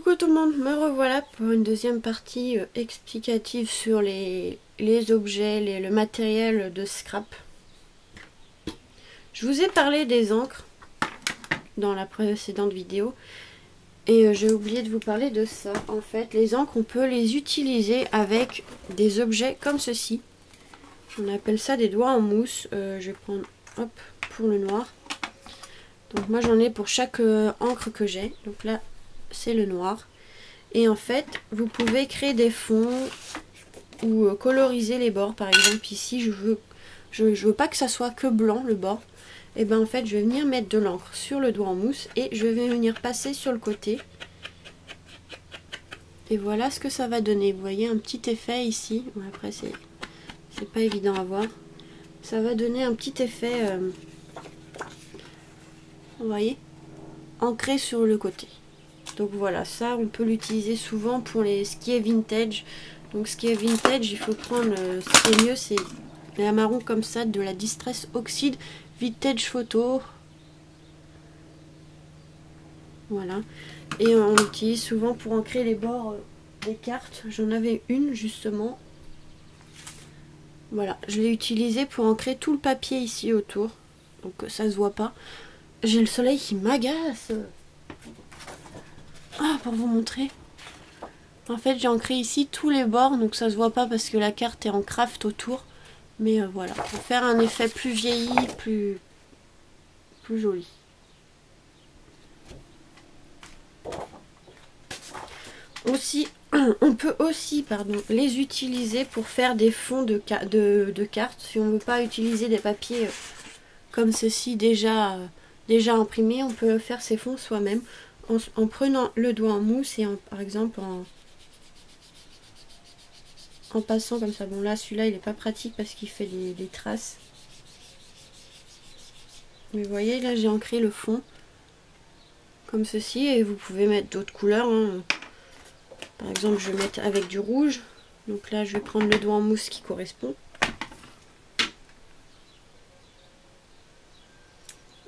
Coucou tout le monde, me revoilà pour une deuxième partie explicative sur les objets, le matériel de scrap. Je vous ai parlé des encres dans la précédente vidéo et j'ai oublié de vous parler de ça. En fait, les encres, on peut les utiliser avec des objets comme ceci. On appelle ça des doigts en mousse. Je vais prendre hop, pour le noir. Donc moi j'en ai pour chaque encre que j'ai. Donc là c'est le noir. Et en fait vous pouvez créer des fonds ou coloriser les bords. Par exemple ici je veux pas que ça soit que blanc le bord. Et ben en fait je vais venir mettre de l'encre sur le doigt en mousse et je vais venir passer sur le côté. Et voilà ce que ça va donner. Vous voyez un petit effet ici. Bon, après c'est pas évident à voir. Ça va donner un petit effet, vous voyez, ancré sur le côté. Donc voilà, ça on peut l'utiliser souvent pour ce qui est vintage. Donc ce qui est vintage, il faut prendre, ce qui est mieux, c'est la marron comme ça, de la Distress Oxide Vintage Photo. Voilà. Et on l'utilise souvent pour ancrer les bords des cartes. J'en avais une justement. Voilà, je l'ai utilisé pour ancrer tout le papier ici autour. Donc ça se voit pas. J'ai le soleil qui m'agace. Ah, pour vous montrer. En fait, j'ai ancré ici tous les bords, donc ça se voit pas parce que la carte est en craft autour. Mais voilà, pour faire un effet plus vieilli, plus joli. Aussi, on peut aussi, les utiliser pour faire des fonds de cartes. Si on ne veut pas utiliser des papiers comme ceci déjà imprimés, on peut faire ces fonds soi-même en prenant le doigt en mousse et par exemple en passant comme ça. Bon là celui-là il n'est pas pratique parce qu'il fait des traces. Mais vous voyez là j'ai ancré le fond comme ceci et vous pouvez mettre d'autres couleurs. Hein. Par exemple je vais mettre avec du rouge. Donc là je vais prendre le doigt en mousse qui correspond.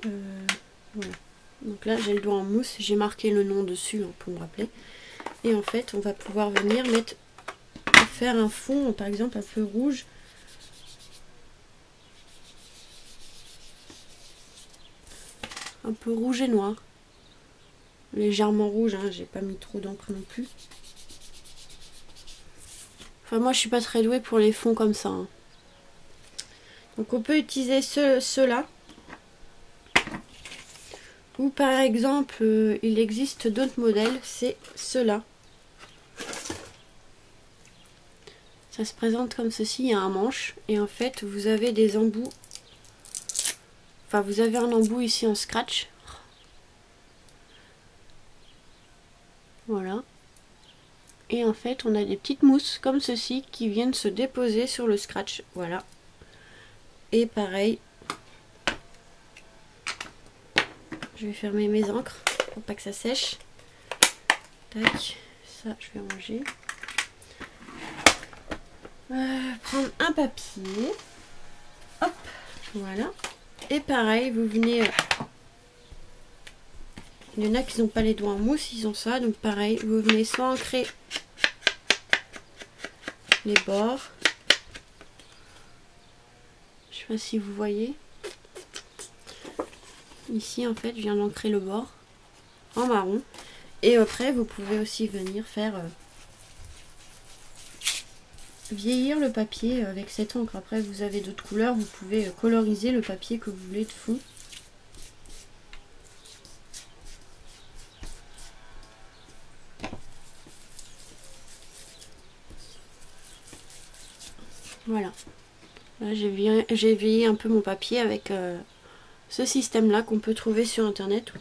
Voilà. Donc là j'ai le doigt en mousse, j'ai marqué le nom dessus hein, pour me rappeler. Et en fait on va pouvoir venir faire un fond par exemple un peu rouge. Un peu rouge et noir. Légèrement rouge, hein, j'ai pas mis trop d'encre non plus. Enfin moi je suis pas très douée pour les fonds comme ça. Hein. Donc on peut utiliser ceux-là. Ou par exemple, il existe d'autres modèles, c'est ceux-là. Ça se présente comme ceci, il y a un manche. Et en fait, vous avez des embouts. Enfin, vous avez un embout ici en scratch. Voilà. Et en fait, on a des petites mousses comme ceci qui viennent se déposer sur le scratch. Voilà. Et pareil. Je vais fermer mes encres pour pas que ça sèche. Tac, ça je vais ranger. Prendre un papier. Hop, voilà. Et pareil, vous venez... il y en a qui n'ont pas les doigts en mousse, ils ont ça. Donc pareil, vous venez soit ancrer les bords. Je sais pas si vous voyez. Ici en fait je viens d'ancrer le bord en marron et après vous pouvez aussi venir faire vieillir le papier avec cette encre. Après vous avez d'autres couleurs, vous pouvez coloriser le papier que vous voulez de fond. Voilà, là j'ai vieilli un peu mon papier avec ce système là qu'on peut trouver sur internet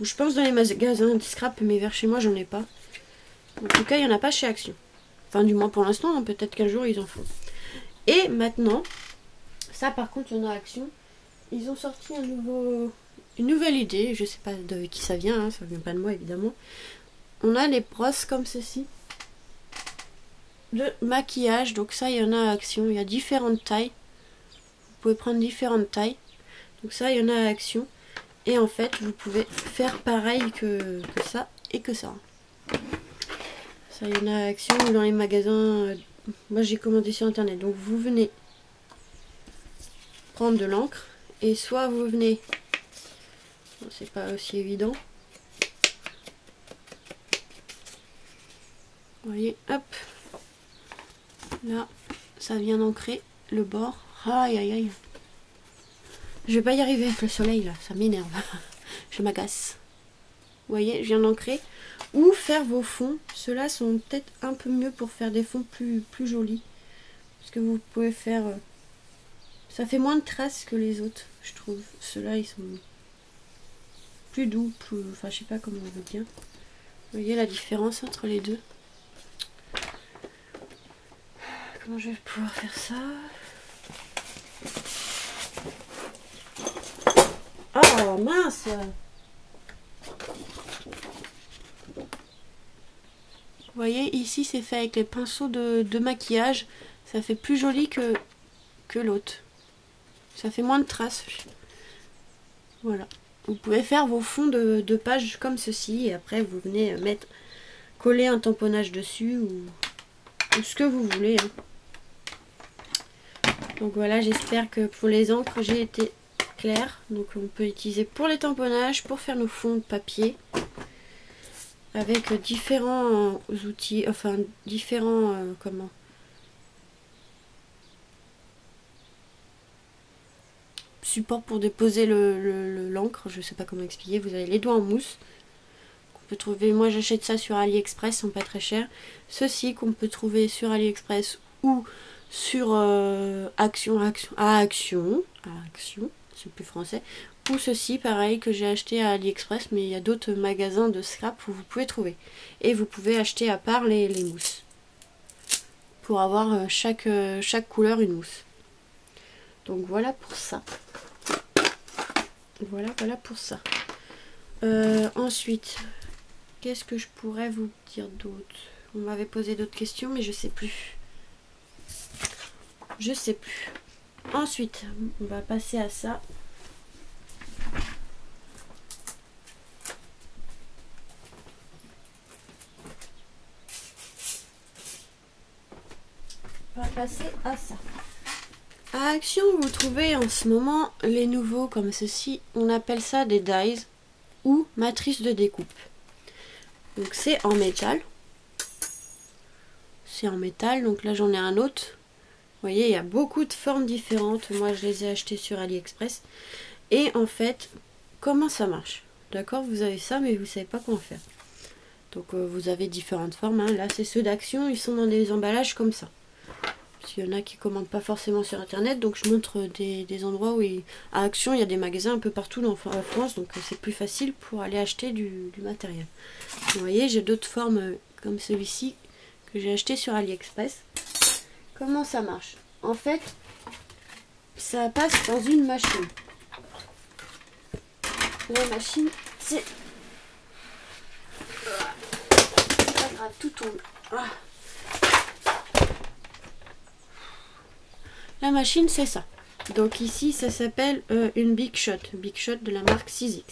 ou je pense dans les magasins de scrap, mais vers chez moi j'en ai pas. En tout cas il n'y en a pas chez Action, enfin du moins pour l'instant, hein, peut-être qu'un jour ils en font. Et maintenant ça par contre il y en a Action, ils ont sorti une nouvelle idée, je sais pas de qui ça vient, hein, ça vient pas de moi évidemment. On a les brosses comme ceci de maquillage, donc ça il y en a à Action, il y a différentes tailles, vous pouvez prendre différentes tailles. Donc ça, il y en a à Action. Et en fait, vous pouvez faire pareil que ça et que ça. Ça, il y en a à Action ou dans les magasins. Moi, j'ai commandé sur internet. Donc, vous venez prendre de l'encre. Et soit vous venez... Bon, c'est pas aussi évident. Vous voyez, hop. Là, ça vient d'ancrer le bord. Aïe, aïe, aïe. Je vais pas y arriver avec le soleil, là. Ça m'énerve. Je m'agace. Vous voyez, je viens d'ancrer. Ou faire vos fonds. Ceux-là sont peut-être un peu mieux pour faire des fonds plus jolis. Parce que vous pouvez faire... ça fait moins de traces que les autres, je trouve. Ceux-là, ils sont plus doux, plus... Enfin, je sais pas comment on veut dire. Vous voyez la différence entre les deux? Comment je vais pouvoir faire ça? Ah, mince! Vous voyez, ici, c'est fait avec les pinceaux de maquillage. Ça fait plus joli que l'autre. Ça fait moins de traces. Voilà. Vous pouvez faire vos fonds de page comme ceci. Et après, vous venez coller un tamponnage dessus ou ce que vous voulez. Hein. Donc voilà, j'espère que pour les encres, j'ai été claire. Donc on peut utiliser pour les tamponnages, pour faire nos fonds de papier. Avec différents outils, enfin différents... support pour déposer l'encre, je sais pas comment expliquer. Vous avez les doigts en mousse qu'on peut trouver, moi j'achète ça sur AliExpress, sont pas très chers. Ceux-ci qu'on peut trouver sur AliExpress ou sur Action, c'est plus français, ou ceci pareil que j'ai acheté à AliExpress, mais il y a d'autres magasins de scrap où vous pouvez trouver. Et vous pouvez acheter à part les mousses pour avoir chaque couleur une mousse. Donc voilà pour ça. Voilà pour ça. Ensuite, qu'est-ce que je pourrais vous dire d'autre? On m'avait posé d'autres questions, mais je sais plus. Je sais plus. Ensuite, on va passer à ça. On va passer à ça. À Action, vous trouvez en ce moment les nouveaux comme ceci. On appelle ça des dies ou matrices de découpe. Donc c'est en métal. C'est en métal. Donc là j'en ai un autre. Vous voyez, il y a beaucoup de formes différentes. Moi je les ai achetés sur AliExpress. Et en fait, comment ça marche? D'accord, vous avez ça, mais vous ne savez pas comment faire. Donc vous avez différentes formes. Hein. Là c'est ceux d'Action. Ils sont dans des emballages comme ça. Il y en a qui ne commandent pas forcément sur internet, donc je montre des endroits où à Action il y a des magasins un peu partout en France, donc c'est plus facile pour aller acheter du matériel. Vous voyez, j'ai d'autres formes comme celui-ci que j'ai acheté sur AliExpress. Comment ça marche? En fait, ça passe dans une machine. La machine, c'est pas grave, tout tombe. Ah. La machine, c'est ça. Donc ici, ça s'appelle une Big Shot. Big Shot de la marque 6X.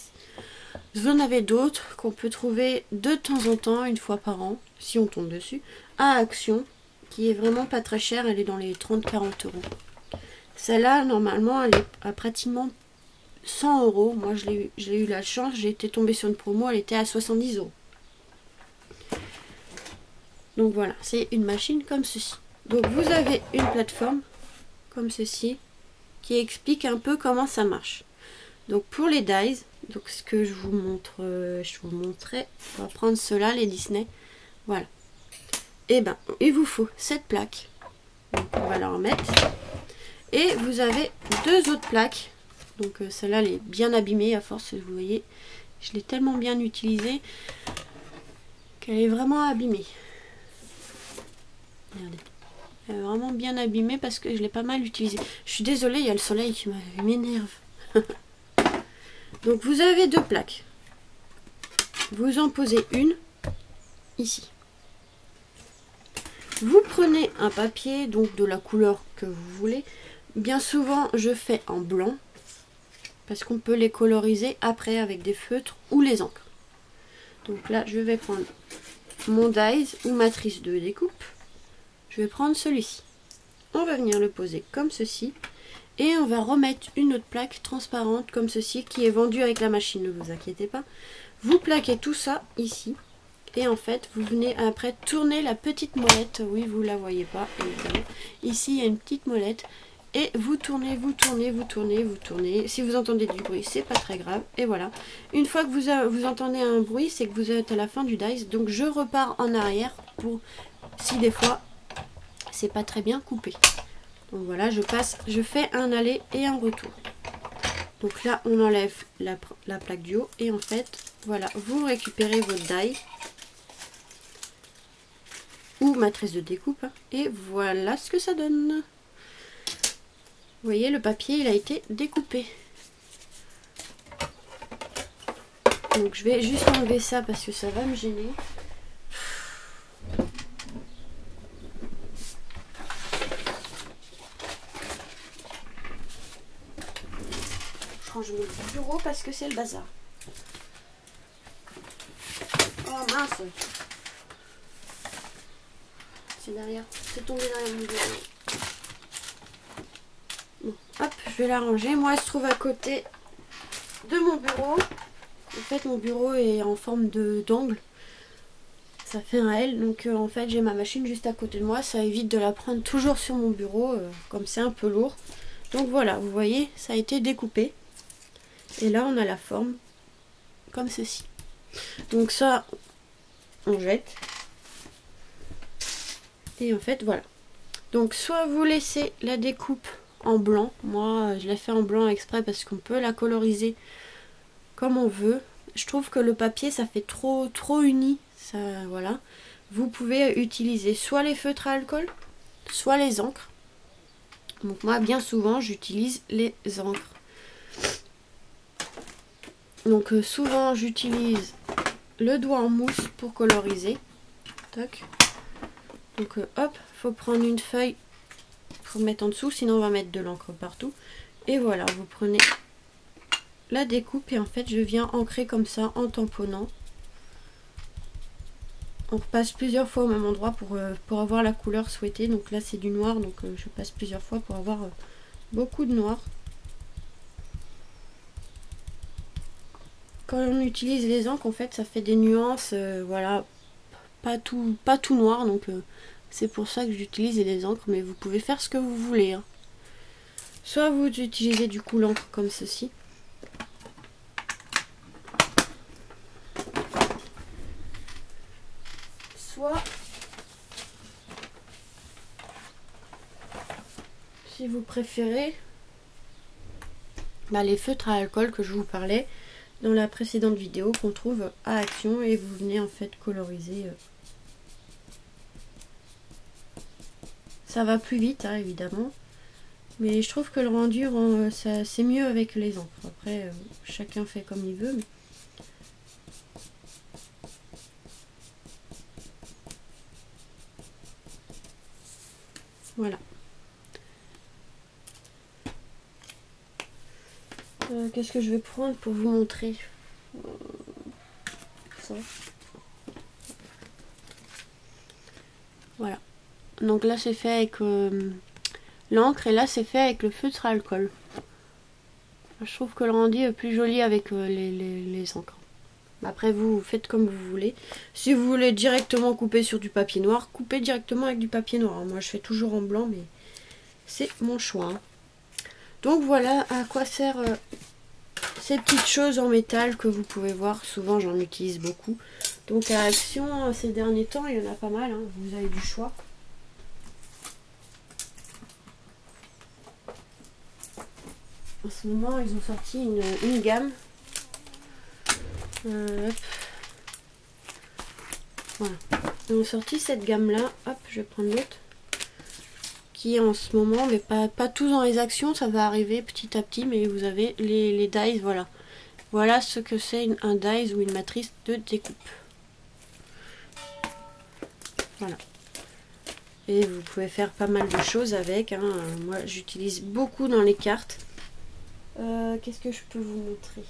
Vous en avez d'autres qu'on peut trouver de temps en temps, une fois par an, si on tombe dessus, à Action, qui est vraiment pas très chère. Elle est dans les 30-40 €. Celle-là, normalement, elle est à pratiquement 100 €. Moi, j'ai eu la chance, j'ai été tombée sur une promo, elle était à 70 €. Donc voilà, c'est une machine comme ceci. Donc vous avez une plateforme comme ceci, qui explique un peu comment ça marche. Donc pour les dies, donc ce que je vous montrerai, on va prendre ceux-là, les Disney, voilà. Et ben, il vous faut cette plaque, donc on va la remettre, et vous avez deux autres plaques, donc celle-là elle est bien abîmée à force, vous voyez, je l'ai tellement bien utilisée, qu'elle est vraiment abîmée. Regardez. Elle est vraiment bien abîmée parce que je l'ai pas mal utilisé. Je suis désolée, il y a le soleil qui m'énerve. Donc vous avez deux plaques. Vous en posez une ici. Vous prenez un papier, donc de la couleur que vous voulez. Bien souvent, je fais en blanc parce qu'on peut les coloriser après avec des feutres ou les encres. Donc là, je vais prendre mon dies ou matrice de découpe. Je vais prendre celui-ci. On va venir le poser comme ceci. Et on va remettre une autre plaque transparente comme ceci qui est vendue avec la machine, ne vous inquiétez pas. Vous plaquez tout ça ici. Et en fait, vous venez après tourner la petite molette. Oui, vous la voyez pas, évidemment. Ici, il y a une petite molette. Et vous tournez, vous tournez, vous tournez, vous tournez. Si vous entendez du bruit, c'est pas très grave. Et voilà. Une fois que vous entendez un bruit, c'est que vous êtes à la fin du dice. Donc je repars en arrière pour si des fois c'est pas très bien coupé. Donc voilà, je fais un aller et un retour. Donc là, on enlève la plaque du haut. Et en fait, voilà, vous récupérez votre die ou matrice de découpe. Et voilà ce que ça donne. Vous voyez, le papier, il a été découpé. Donc je vais juste enlever ça parce que ça va me gêner. Je range mon bureau parce que c'est le bazar. Oh mince! C'est derrière. C'est tombé derrière mon bureau. Bon, hop, je vais la ranger. Moi, elle se trouve à côté de mon bureau. En fait, mon bureau est en forme d'angle. Ça fait un L. Donc, en fait, j'ai ma machine juste à côté de moi. Ça évite de la prendre toujours sur mon bureau, comme c'est un peu lourd. Donc, voilà, vous voyez, ça a été découpé. Et là, on a la forme comme ceci. Donc, ça, on jette. Et en fait, voilà. Donc, soit vous laissez la découpe en blanc. Moi, je l'ai fait en blanc exprès parce qu'on peut la coloriser comme on veut. Je trouve que le papier, ça fait trop uni. Ça, voilà. Vous pouvez utiliser soit les feutres à alcool, soit les encres. Donc moi, bien souvent, j'utilise les encres. Donc souvent, j'utilise le doigt en mousse pour coloriser. Tac. Donc hop, faut prendre une feuille pour mettre en dessous, sinon on va mettre de l'encre partout. Et voilà, vous prenez la découpe et en fait je viens ancrer comme ça en tamponnant. On repasse plusieurs fois au même endroit pour avoir la couleur souhaitée. Donc là c'est du noir, donc je passe plusieurs fois pour avoir beaucoup de noir. Quand on utilise les encres, en fait ça fait des nuances, voilà, pas tout noir, donc c'est pour ça que j'utilise les encres, mais vous pouvez faire ce que vous voulez. Hein. Soit vous utilisez du coup l'encre comme ceci. Soit, si vous préférez, les feutres à alcool que je vous parlais dans la précédente vidéo qu'on trouve à Action et vous venez en fait coloriser. Ça va plus vite hein, évidemment, mais je trouve que le rendu c'est mieux avec les encres. Après chacun fait comme il veut. Mais... Voilà. Qu'est-ce que je vais prendre pour vous montrer ça. Voilà. Donc là c'est fait avec l'encre et là c'est fait avec le feutre à alcool. Je trouve que le rendu est plus joli avec les encres. Après vous faites comme vous voulez. Si vous voulez directement couper sur du papier noir, coupez directement avec du papier noir. Moi je fais toujours en blanc mais c'est mon choix. Hein. Donc voilà à quoi servent ces petites choses en métal que vous pouvez voir. Souvent j'en utilise beaucoup. Donc à Action ces derniers temps il y en a pas mal. Hein. Vous avez du choix. En ce moment ils ont sorti une gamme. Hop. Voilà. Ils ont sorti cette gamme là. Hop, je vais prendre l'autre. Qui est en ce moment, mais pas tous dans les actions, ça va arriver petit à petit, mais vous avez les dies, voilà. Voilà ce que c'est un dies ou une matrice de découpe. Voilà. Et vous pouvez faire pas mal de choses avec. Hein. Moi, j'utilise beaucoup dans les cartes. Qu'est-ce que je peux vous montrer ?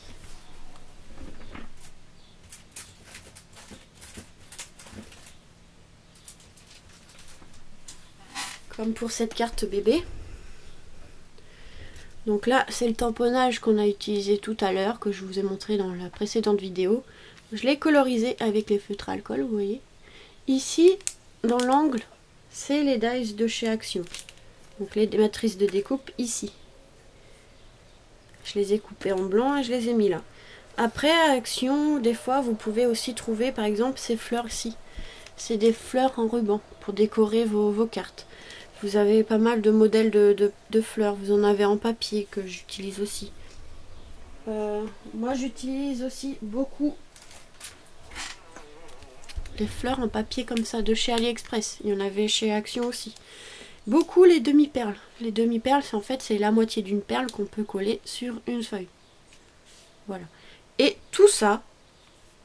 comme pour cette carte bébé. Donc là, c'est le tamponnage qu'on a utilisé tout à l'heure, que je vous ai montré dans la précédente vidéo. Je l'ai colorisé avec les feutres alcool, vous voyez. Ici, dans l'angle, c'est les dies de chez Action. Donc les matrices de découpe ici. Je les ai coupées en blanc et je les ai mis là. Après, à Action, des fois, vous pouvez aussi trouver, par exemple, ces fleurs-ci. C'est des fleurs en ruban pour décorer vos cartes. Vous avez pas mal de modèles de fleurs. Vous en avez en papier que j'utilise aussi. Moi, j'utilise aussi beaucoup les fleurs en papier comme ça de chez AliExpress. Il y en avait chez Action aussi. Beaucoup les demi-perles. Les demi-perles, en fait, c'est la moitié d'une perle qu'on peut coller sur une feuille. Voilà. Et tout ça,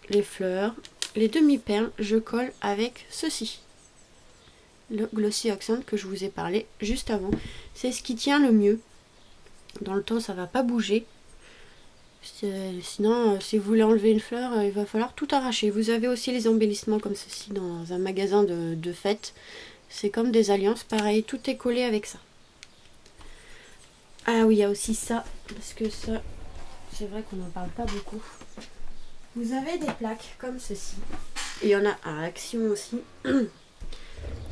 les fleurs, les demi-perles, je colle avec ceci. Le Glossy Accent que je vous ai parlé juste avant. C'est ce qui tient le mieux. Dans le temps, ça va pas bouger. Sinon, si vous voulez enlever une fleur, il va falloir tout arracher. Vous avez aussi les embellissements comme ceci dans un magasin de fêtes. C'est comme des alliances, pareil, tout est collé avec ça. Ah oui, il y a aussi ça, parce que ça, c'est vrai qu'on n'en parle pas beaucoup. Vous avez des plaques comme ceci. Il y en a à Action aussi,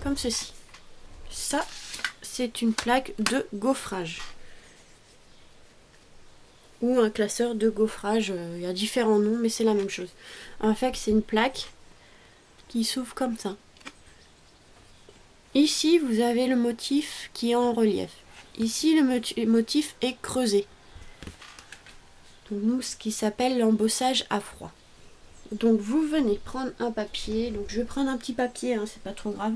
comme ceci. Ça, c'est une plaque de gaufrage. Ou un classeur de gaufrage, il y a différents noms, mais c'est la même chose. En fait, c'est une plaque qui s'ouvre comme ça. Ici, vous avez le motif qui est en relief. Ici, le motif est creusé. Donc, nous, ce qui s'appelle l'embossage à froid. Donc, vous venez prendre un papier. Donc, je vais prendre un petit papier, hein, c'est pas trop grave.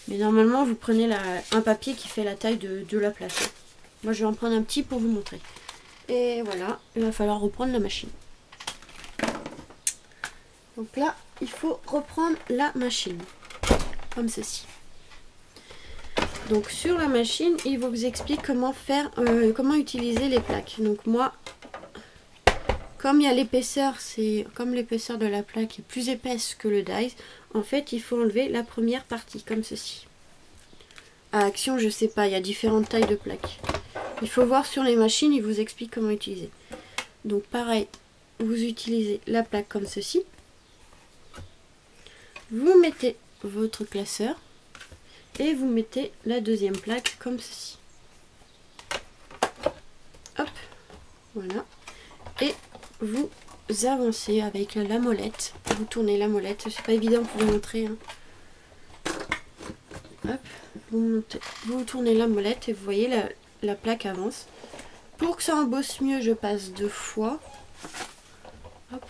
Mais normalement, vous prenez un papier qui fait la taille de la plaque. Moi, je vais en prendre un petit pour vous montrer. Et voilà, il va falloir reprendre la machine. Donc là, il faut reprendre la machine. Comme ceci. Donc sur la machine, il vous explique comment faire, comment utiliser les plaques. Donc moi, comme il y a l'épaisseur, c'est comme l'épaisseur de la plaque est plus épaisse que le dies, en fait il faut enlever la première partie comme ceci. À Action, je sais pas, il y a différentes tailles de plaques. Il faut voir sur les machines, il vous explique comment utiliser. Donc pareil, vous utilisez la plaque comme ceci. Vous mettez votre classeur. Et vous mettez la deuxième plaque comme ceci. Hop, voilà. Et vous avancez avec la molette. Vous tournez la molette. C'est pas évident pour vous montrer. Hein. Hop, vous tournez la molette et vous voyez la plaque avance. Pour que ça embosse mieux, je passe 2 fois. Hop.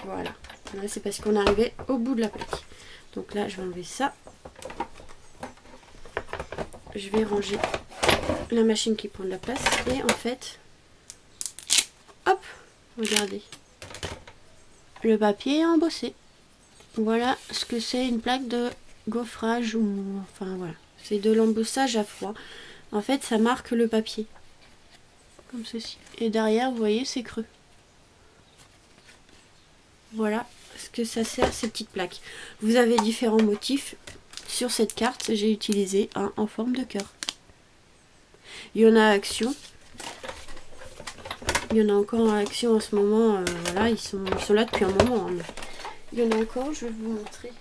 Voilà. Là, c'est parce qu'on est arrivé au bout de la plaque. Donc là, je vais enlever ça. Je vais ranger la machine qui prend de la place. Et en fait, hop, regardez. Le papier est embossé. Voilà ce que c'est une plaque de gaufrage. Enfin voilà, c'est de l'embossage à froid. En fait, ça marque le papier. Comme ceci. Et derrière, vous voyez, c'est creux. Voilà ce que ça sert, ces petites plaques. Vous avez différents motifs. Sur cette carte, j'ai utilisé un en forme de cœur. Il y en a à Action. Il y en a encore à Action en ce moment. Voilà, ils sont là depuis un moment. Hein. Il y en a encore, je vais vous montrer.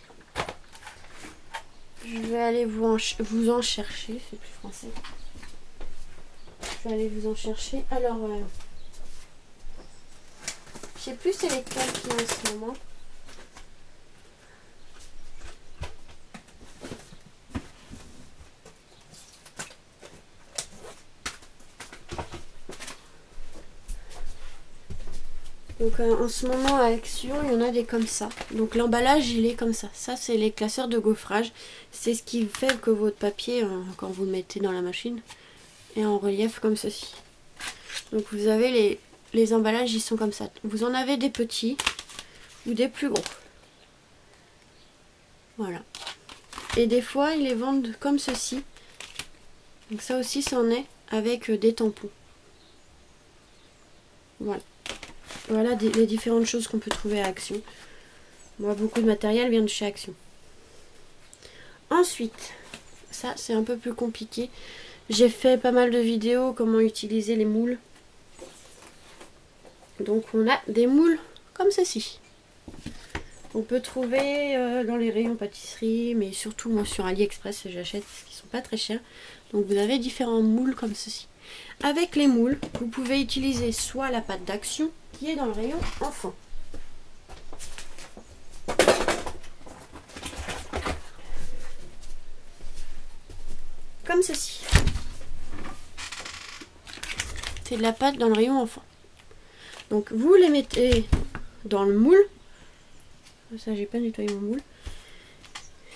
Je vais aller vous en chercher. C'est plus français. Je vais aller vous en chercher. Alors, je sais plus c'est lesquels qu'il y a en ce moment. Donc en ce moment à Action, il y en a des comme ça. Donc l'emballage, il est comme ça. Ça, c'est les classeurs de gaufrage. C'est ce qui fait que votre papier, quand vous le mettez dans la machine, est en relief comme ceci. Donc vous avez les emballages, ils sont comme ça. Vous en avez des petits ou des plus gros. Voilà. Et des fois, ils les vendent comme ceci. Donc ça aussi, c'en est avec des tampons. Voilà. Voilà les différentes choses qu'on peut trouver à Action. Moi, beaucoup de matériel vient de chez Action. Ensuite, ça c'est un peu plus compliqué. J'ai fait pas mal de vidéos comment utiliser les moules. Donc on a des moules comme ceci. On peut trouver dans les rayons pâtisserie, mais surtout moi sur AliExpress j'achète parce qu'ils sont pas très chers. Donc vous avez différents moules comme ceci. Avec les moules, vous pouvez utiliser soit la pâte d'action qui est dans le rayon enfant. Comme ceci. C'est de la pâte dans le rayon enfant. Donc vous les mettez dans le moule. Ça, j'ai pas nettoyé mon moule.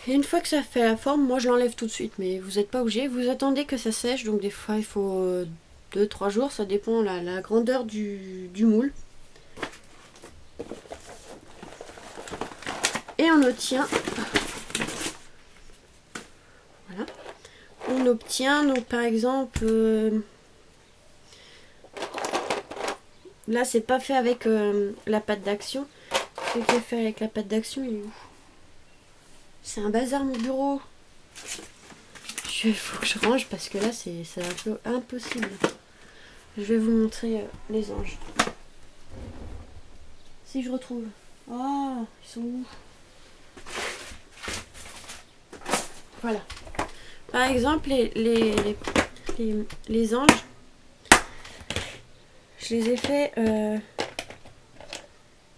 Et une fois que ça fait la forme, moi je l'enlève tout de suite, mais vous n'êtes pas obligé. Vous attendez que ça sèche, donc des fois il faut 2-3 jours, ça dépend la grandeur du moule. Et on obtient, voilà, on obtient donc par exemple, là c'est pas fait avec la pâte d'action. Ce qui est fait avec la pâte d'action, il est où? C'est un bazar mon bureau. Il faut que je range parce que là c'est un peu impossible. Je vais vous montrer les anges. Si je retrouve. Oh, ils sont où? Voilà. Par exemple, les anges, je les ai fait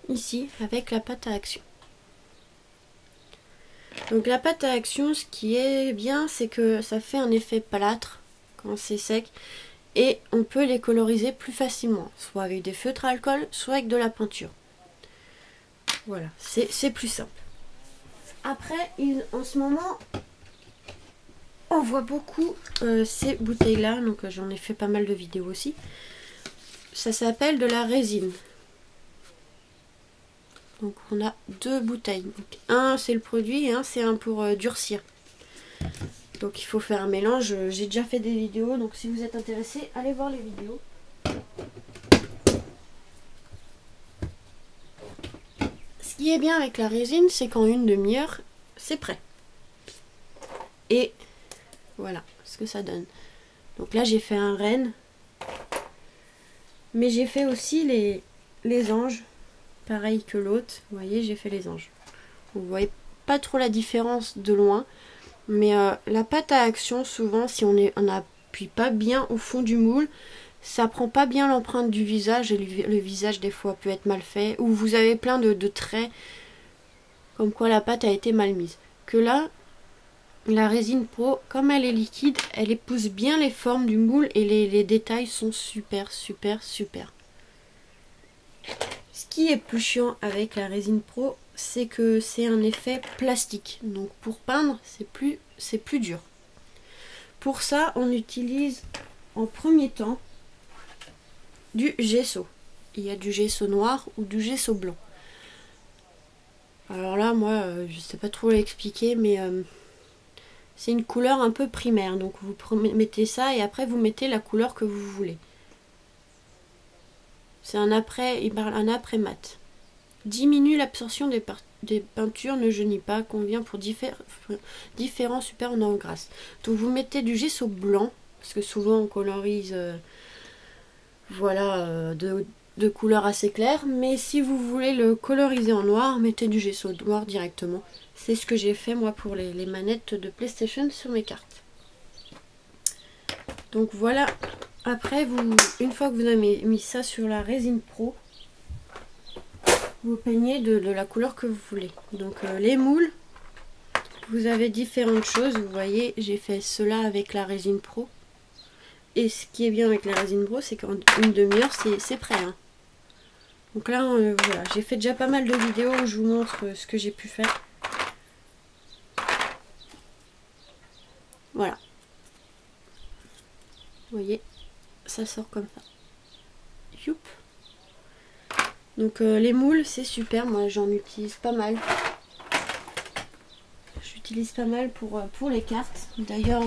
ici avec la pâte à action. Donc la pâte à action, ce qui est bien, c'est que ça fait un effet plâtre quand c'est sec et on peut les coloriser plus facilement, soit avec des feutres à alcool, soit avec de la peinture. Voilà, c'est plus simple. Après, en ce moment, on voit beaucoup ces bouteilles-là, donc j'en ai fait pas mal de vidéos aussi. Ça s'appelle de la résine. Donc on a deux bouteilles. Donc, un c'est le produit et un c'est un pour durcir. Donc il faut faire un mélange. J'ai déjà fait des vidéos, donc si vous êtes intéressé, allez voir les vidéos. Ce qui est bien avec la résine, c'est qu'en une demi-heure, c'est prêt. Et voilà ce que ça donne. Donc là j'ai fait un renne. Mais j'ai fait aussi les anges. Pareil que l'autre, vous voyez, j'ai fait les anges. Vous voyez pas trop la différence de loin, mais la pâte à action, souvent, si on n'appuie pas bien au fond du moule, ça prend pas bien l'empreinte du visage, et le visage des fois peut être mal fait, ou vous avez plein de traits, comme quoi la pâte a été mal mise. Que là, la résine pro, comme elle est liquide, elle épouse bien les formes du moule, et les détails sont super, super, super. Ce qui est plus chiant avec la résine pro, c'est que c'est un effet plastique. Donc pour peindre, c'est plus dur. Pour ça, on utilise en premier temps du gesso. Il y a du gesso noir ou du gesso blanc. Alors là, moi, je sais pas trop l'expliquer, mais c'est une couleur un peu primaire. Donc vous mettez ça et après vous mettez la couleur que vous voulez. C'est un après, il parle un après mat. Diminue l'absorption des peintures, ne jaunit pas, convient pour différents super en grâce. Donc vous mettez du gesso blanc, parce que souvent on colorise voilà, de couleurs assez claires, mais si vous voulez le coloriser en noir, mettez du gesso noir directement. C'est ce que j'ai fait moi pour les manettes de PlayStation sur mes cartes. Donc voilà. Après, une fois que vous avez mis ça sur la résine pro, vous peignez de la couleur que vous voulez. Donc les moules, vous avez différentes choses. Vous voyez, j'ai fait cela avec la résine pro. Et ce qui est bien avec la résine pro, c'est qu'en une demi-heure, c'est prêt. Hein. Donc là, voilà, j'ai fait déjà pas mal de vidéos où je vous montre ce que j'ai pu faire. Voilà. Vous voyez, ça sort comme ça. Youp. Donc les moules, c'est super. Moi, j'en utilise pas mal. J'utilise pas mal pour les cartes. D'ailleurs,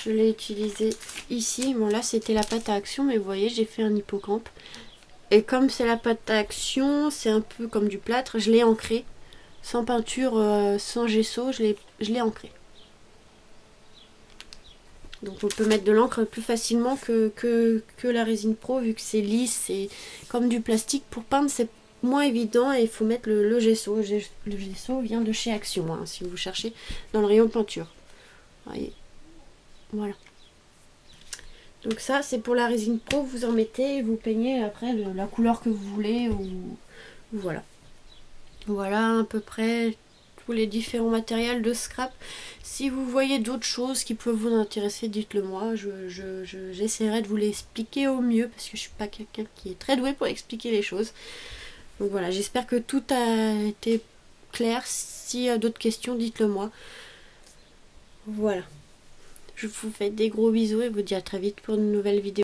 je l'ai utilisé ici. Bon, là, c'était la pâte à action, mais vous voyez, j'ai fait un hippocampe. Et comme c'est la pâte à action, c'est un peu comme du plâtre. Je l'ai ancré. sans peinture, sans gesso, je l'ai ancré. Donc on peut mettre de l'encre plus facilement que la résine pro, vu que c'est lisse, c'est comme du plastique. Pour peindre c'est moins évident et il faut mettre le gesso. Le gesso vient de chez Action, hein, si vous cherchez dans le rayon peinture. Voyez. Voilà. Donc ça c'est pour la résine pro, vous en mettez et vous peignez après la couleur que vous voulez. Ou voilà. Voilà à peu près tous les différents matériels de scrap. Si vous voyez d'autres choses qui peuvent vous intéresser, dites-le moi. J'essaierai de vous les expliquer au mieux parce que je suis pas quelqu'un qui est très doué pour expliquer les choses. Donc voilà, j'espère que tout a été clair. S'il y a d'autres questions, dites-le moi. Voilà. Je vous fais des gros bisous et vous dis à très vite pour une nouvelle vidéo.